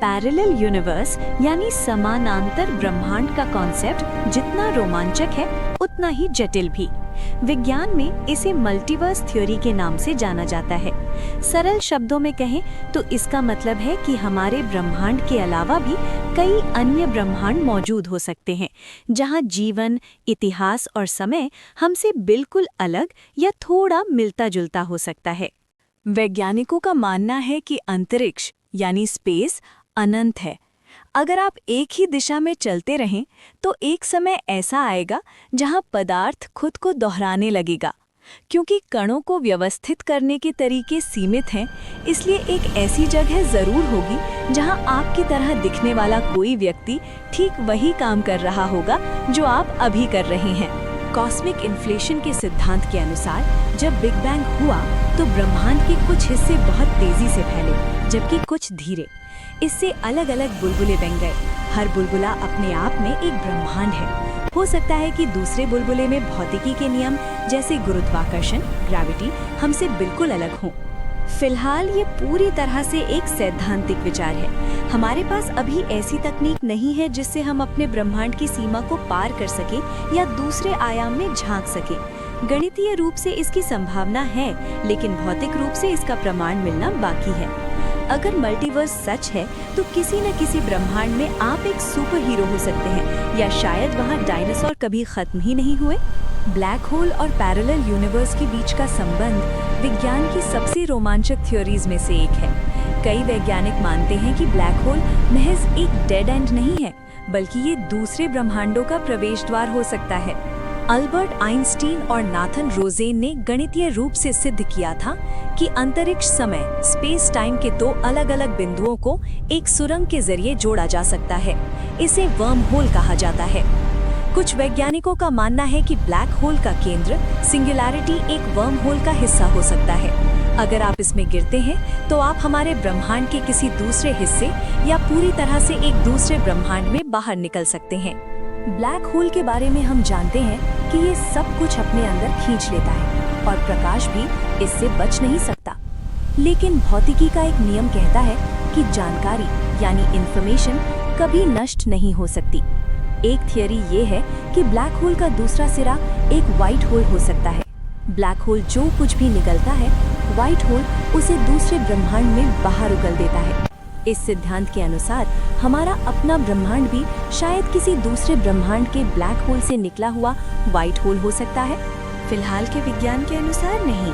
Parallel universe यानी समानांतर ब्रह्मांड का कॉन्सेप्ट जितना रोमांचक है उतना ही जटिल भी। विज्ञान में इसे मल्टीवर्स थ्योरी के नाम से जाना जाता है। सरल शब्दों में कहें तो इसका मतलब है कि हमारे ब्रह्मांड के अलावा भी कई अन्य ब्रह्मांड मौजूद हो सकते हैं, जहां जीवन, इतिहास और समय हमसे बिल्कुल अलग या थोड़ा मिलता-जुलता हो सकता है। वैज्ञानिकों का मानना है कि अंतरिक्ष यानी स्पेस अनंत है। अगर आप एक ही दिशा में चलते रहें तो एक समय ऐसा आएगा जहां पदार्थ खुद को दोहराने लगेगा। क्योंकि कणों को व्यवस्थित करने के तरीके सीमित हैं, इसलिए एक ऐसी जगह जरूर होगी जहां आपकी तरह दिखने वाला कोई व्यक्ति ठीक वही काम कर रहा होगा जो आप अभी कर रहे हैं। कॉस्मिक इन्फ्लेशन के सिद्धांत के अनुसार जब बिग बैंग हुआ तो ब्रह्मांड के कुछ हिस्से बहुत तेजी से फैले, जबकि कुछ धीरे। इससे अलग अलग बुलबुले बन गए। हर बुलबुला अपने आप में एक ब्रह्मांड है। हो सकता है कि दूसरे बुलबुले में भौतिकी के नियम जैसे गुरुत्वाकर्षण, ग्रेविटी हमसे बिल्कुल अलग हों। फिलहाल ये पूरी तरह से एक सैद्धांतिक विचार है। हमारे पास अभी ऐसी तकनीक नहीं है जिससे हम अपने ब्रह्मांड की सीमा को पार कर सकें या दूसरे आयाम में झांक सकें। गणितीय रूप से इसकी संभावना है, लेकिन भौतिक रूप से इसका प्रमाण मिलना बाकी है। अगर मल्टीवर्स सच है तो किसी न किसी ब्रह्मांड में आप एक सुपर हीरो हो सकते हैं, या शायद वहाँ डायनासोर कभी खत्म ही नहीं हुए। ब्लैक होल और पैरेलल यूनिवर्स के बीच का संबंध विज्ञान की सबसे रोमांचक थ्योरीज में से एक है। कई वैज्ञानिक मानते हैं कि ब्लैक होल महज एक डेड एंड नहीं है, बल्कि ये दूसरे ब्रह्मांडों का प्रवेश द्वार हो सकता है। अल्बर्ट आइंस्टीन और नाथन रोसेन ने गणितीय रूप से सिद्ध किया था कि अंतरिक्ष समय स्पेस टाइम के दो अलग अलग बिंदुओं को एक सुरंग के जरिए जोड़ा जा सकता है। इसे वर्म होल कहा जाता है। कुछ वैज्ञानिकों का मानना है कि ब्लैक होल का केंद्र सिंगुलैरिटी एक वर्म होल का हिस्सा हो सकता है। अगर आप इसमें गिरते हैं तो आप हमारे ब्रह्मांड के किसी दूसरे हिस्से या पूरी तरह से एक दूसरे ब्रह्मांड में बाहर निकल सकते हैं। ब्लैक होल के बारे में हम जानते हैं कि ये सब कुछ अपने अंदर खींच लेता है और प्रकाश भी इससे बच नहीं सकता। लेकिन भौतिकी का एक नियम कहता है कि जानकारी यानी इंफॉर्मेशन कभी नष्ट नहीं हो सकती। एक थियरी ये है कि ब्लैक होल का दूसरा सिरा एक व्हाइट होल हो सकता है। ब्लैक होल जो कुछ भी निकलता है, व्हाइट होल उसे दूसरे ब्रह्मांड में बाहर उगल देता है। इस सिद्धांत के अनुसार हमारा अपना ब्रह्मांड भी शायद किसी दूसरे ब्रह्मांड के ब्लैक होल से निकला हुआ व्हाइट होल हो सकता है। फिलहाल के विज्ञान के अनुसार नहीं।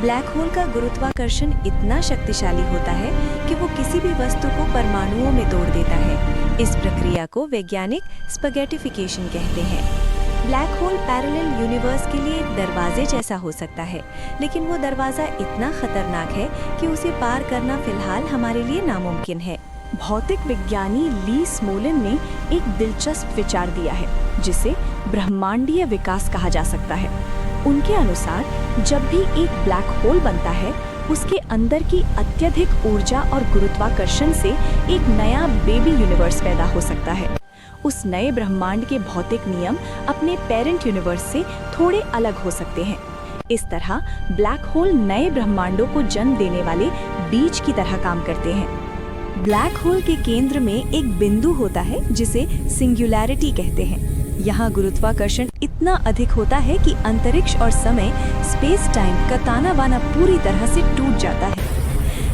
ब्लैक होल का गुरुत्वाकर्षण इतना शक्तिशाली होता है कि वो किसी भी वस्तु को परमाणुओं में तोड़ देता है। इस प्रक्रिया को वैज्ञानिक स्पैगेटिफिकेशन कहते हैं। ब्लैक होल पैरेलल यूनिवर्स के लिए एक दरवाजे जैसा हो सकता है, लेकिन वो दरवाजा इतना खतरनाक है कि उसे पार करना फिलहाल हमारे लिए नामुमकिन है। भौतिक विज्ञानी ली स्मोलिन ने एक दिलचस्प विचार दिया है, जिसे ब्रह्मांडीय विकास कहा जा सकता है। उनके अनुसार जब भी एक ब्लैक होल बनता है, उसके अंदर की अत्यधिक ऊर्जा और गुरुत्वाकर्षण से एक नया बेबी यूनिवर्स पैदा हो सकता है। उस नए ब्रह्मांड के भौतिक नियम अपने पेरेंट यूनिवर्स से थोड़े अलग हो सकते हैं। इस तरह ब्लैक होल नए ब्रह्मांडों को जन्म देने वाले बीज की तरह काम करते हैं। ब्लैक होल के केंद्र में एक बिंदु होता है जिसे सिंगुलैरिटी कहते हैं। यहाँ गुरुत्वाकर्षण इतना अधिक होता है कि अंतरिक्ष और समय स्पेस टाइम का ताना बाना पूरी तरह से टूट जाता है।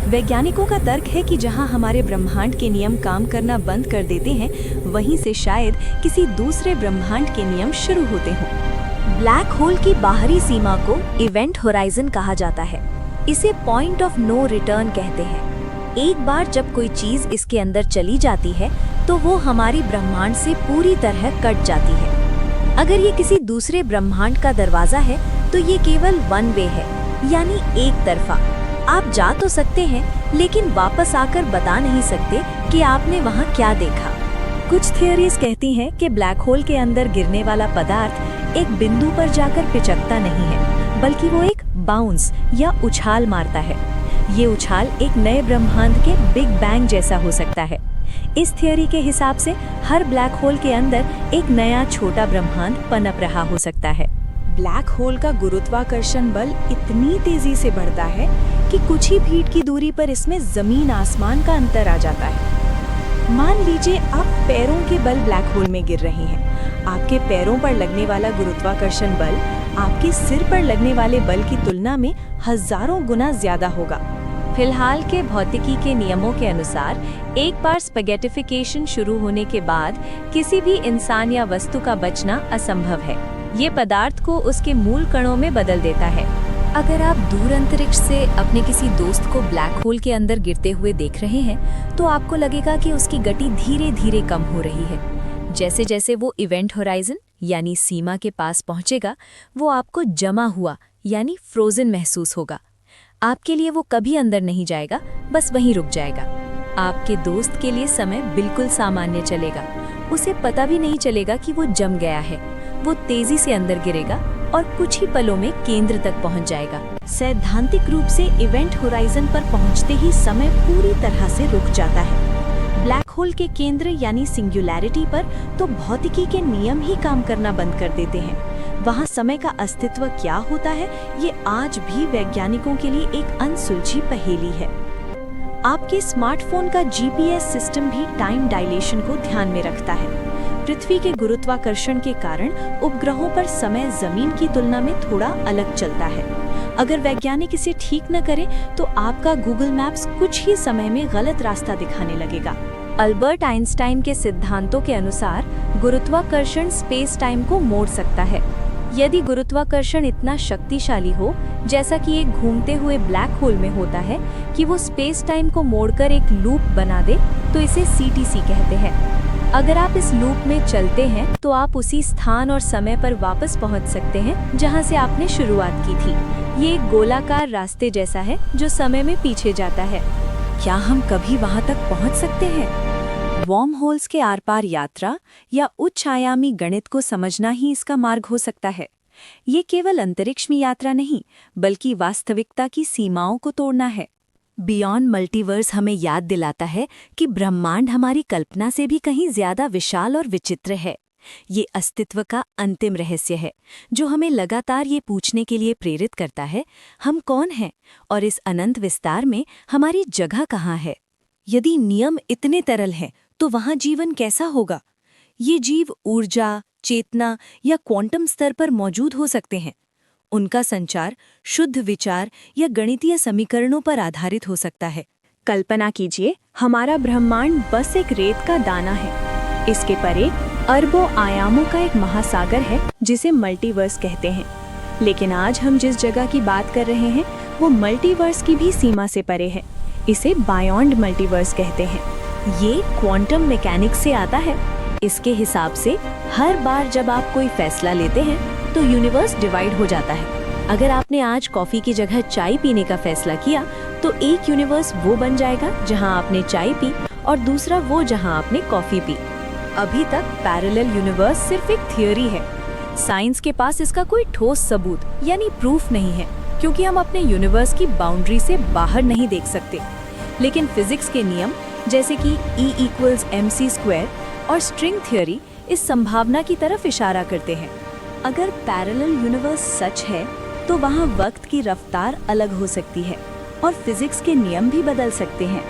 वैज्ञानिकों का तर्क है कि जहां हमारे ब्रह्मांड के नियम काम करना बंद कर देते हैं, वहीं से शायद किसी दूसरे ब्रह्मांड के नियम शुरू होते हों। ब्लैक होल की बाहरी सीमा को इवेंट होराइजन कहा जाता है। इसे पॉइंट ऑफ नो रिटर्न कहते हैं। एक बार जब कोई चीज इसके अंदर चली जाती है तो वो हमारी ब्रह्मांड से पूरी तरह कट जाती है। अगर ये किसी दूसरे ब्रह्मांड का दरवाजा है तो ये केवल वन वे है, यानी एक तरफा। आप जा तो सकते हैं, लेकिन वापस आकर बता नहीं सकते कि आपने वहाँ क्या देखा। कुछ थियरीज कहती हैं कि ब्लैक होल के अंदर गिरने वाला पदार्थ एक बिंदु पर जाकर पिचकता नहीं है, बल्कि वो एक बाउंस या उछाल मारता है। ये उछाल एक नए ब्रह्मांड के बिग बैंग जैसा हो सकता है। इस थियरी के हिसाब से हर ब्लैक होल के अंदर एक नया छोटा ब्रह्मांड पनप रहा हो सकता है। ब्लैक होल का गुरुत्वाकर्षण बल इतनी तेजी से बढ़ता है कि कुछ ही फीट की दूरी पर इसमें जमीन आसमान का अंतर आ जाता है। मान लीजिए आप पैरों के बल ब्लैक होल में गिर रहे हैं। आपके पैरों पर लगने वाला गुरुत्वाकर्षण बल आपके सिर पर लगने वाले बल की तुलना में हजारों गुना ज्यादा होगा। फिलहाल के भौतिकी के नियमों के अनुसार एक बार स्पैगेटिफिकेशन शुरू होने के बाद किसी भी इंसान या वस्तु का बचना असंभव है। ये पदार्थ को उसके मूल कणों में बदल देता है। अगर आप दूर अंतरिक्ष से अपने किसी दोस्त को ब्लैक होल के अंदर गिरते हुए देख रहे हैं तो आपको लगेगा कि उसकी गति धीरे धीरे कम हो रही है। जैसे जैसे वो इवेंट होराइजन यानी सीमा के पास पहुंचेगा, वो आपको जमा हुआ यानी फ्रोजन महसूस होगा। आपके लिए वो कभी अंदर नहीं जाएगा, बस वहीं रुक जाएगा। आपके दोस्त के लिए समय बिल्कुल सामान्य चलेगा। उसे पता भी नहीं चलेगा कि वो जम गया है। वो तेजी से अंदर गिरेगा और कुछ ही पलों में केंद्र तक पहुंच जाएगा। सैद्धांतिक रूप से इवेंट होराइजन पर पहुंचते ही समय पूरी तरह से रुक जाता है। ब्लैक होल के केंद्र यानी सिंगुलैरिटी पर तो भौतिकी के नियम ही काम करना बंद कर देते हैं। वहां समय का अस्तित्व क्या होता है, ये आज भी वैज्ञानिकों के लिए एक अनसुलझी पहेली है। आपके स्मार्टफोन का जीपीएस सिस्टम भी टाइम डायलेशन को ध्यान में रखता है। पृथ्वी के गुरुत्वाकर्षण के कारण उपग्रहों पर समय जमीन की तुलना में थोड़ा अलग चलता है। अगर वैज्ञानिक इसे ठीक न करें तो आपका गूगल मैप्स कुछ ही समय में गलत रास्ता दिखाने लगेगा। अल्बर्ट आइंस्टाइन के सिद्धांतों के अनुसार गुरुत्वाकर्षण स्पेस टाइम को मोड़ सकता है। यदि गुरुत्वाकर्षण इतना शक्तिशाली हो, जैसा कि एक घूमते हुए ब्लैक होल में होता है, कि वो स्पेस टाइम को मोड़कर एक लूप बना दे, तो इसे सीटीसी कहते हैं। अगर आप इस लूप में चलते हैं तो आप उसी स्थान और समय पर वापस पहुंच सकते हैं जहां से आपने शुरुआत की थी। ये एक गोलाकार रास्ते जैसा है जो समय में पीछे जाता है। क्या हम कभी वहां तक पहुंच सकते हैं? वॉर्म होल्स के आर पार यात्रा या उच्च आयामी गणित को समझना ही इसका मार्ग हो सकता है। ये केवल अंतरिक्ष में यात्रा नहीं, बल्कि वास्तविकता की सीमाओं को तोड़ना है। बियॉन्ड मल्टीवर्स हमें याद दिलाता है कि ब्रह्मांड हमारी कल्पना से भी कहीं ज्यादा विशाल और विचित्र है। ये अस्तित्व का अंतिम रहस्य है, जो हमें लगातार ये पूछने के लिए प्रेरित करता है, हम कौन हैं और इस अनंत विस्तार में हमारी जगह कहाँ है। यदि नियम इतने तरल हैं, तो वहाँ जीवन कैसा होगा? ये जीव ऊर्जा, चेतना या क्वांटम स्तर पर मौजूद हो सकते हैं। उनका संचार शुद्ध विचार या गणितीय समीकरणों पर आधारित हो सकता है। कल्पना कीजिए, हमारा ब्रह्मांड बस एक रेत का दाना है। इसके परे अरबों आयामों का एक महासागर है जिसे मल्टीवर्स कहते हैं। लेकिन आज हम जिस जगह की बात कर रहे हैं वो मल्टीवर्स की भी सीमा से परे है। इसे बायॉन्ड मल्टीवर्स कहते हैं। ये क्वांटम मैकेनिक्स से आता है। इसके हिसाब से हर बार जब आप कोई फैसला लेते हैं तो यूनिवर्स डिवाइड हो जाता है। अगर आपने आज कॉफी की जगह चाय पीने का फैसला किया तो एक यूनिवर्स वो बन जाएगा जहां आपने चाय पी और दूसरा वो जहां आपने कॉफी पी। अभी तक पैरेलल यूनिवर्स सिर्फ एक थियोरी है। साइंस के पास इसका कोई ठोस सबूत यानी प्रूफ नहीं है, क्योंकि हम अपने यूनिवर्स की बाउंड्री से बाहर नहीं देख सकते। लेकिन फिजिक्स के नियम जैसे कि E=mc² और स्ट्रिंग थ्योरी इस संभावना की तरफ इशारा करते हैं। अगर पैरेलल यूनिवर्स सच है तो वहाँ वक्त की रफ्तार अलग हो सकती है और फिजिक्स के नियम भी बदल सकते हैं।